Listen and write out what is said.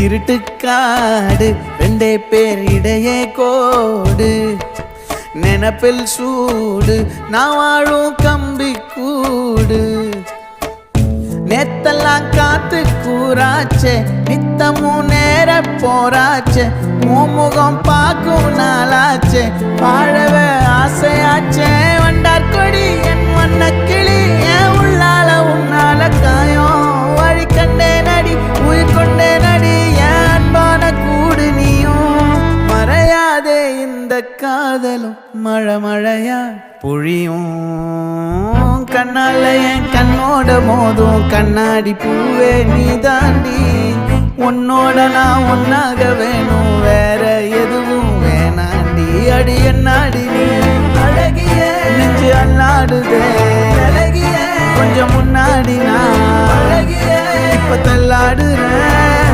இருட்டுக்காடு ரெண்டே பேர் இடையே கோடு நினப்பில் சூடு நான் வாழும் கம்பி கூடு நேத்தெல்லாம் காத்து கூறாச்சே நித்தமும் நேர போராச்சே முகம் பார்க்கும் நாளாச்சே வாழவே ஆசையாச்சே வண்டார் கொடி என் வண்ண கிளி என் உள்ளால உன்னால காயம் வழி கண்டே நடி உயிர் கொண்டே நடி என் அன்பான கூடு நீயும் மறையாதே இந்த காதலும் மழை மழையா பொழியும் கண்ணால என் கண்ணோட மோதும் கண்ணாடி பூவே நீ தாண்டி உன்னோட நான் ஒன்னாக வேணும் வேற எதுவும் வேணாண்டி அடி என்னாடி நீ அழகிய நெஞ்சு அல்லாடுதே அழகிய கொஞ்சம் முன்னாடி நான் அழகிய இப்ப தள்ளாடுறேன்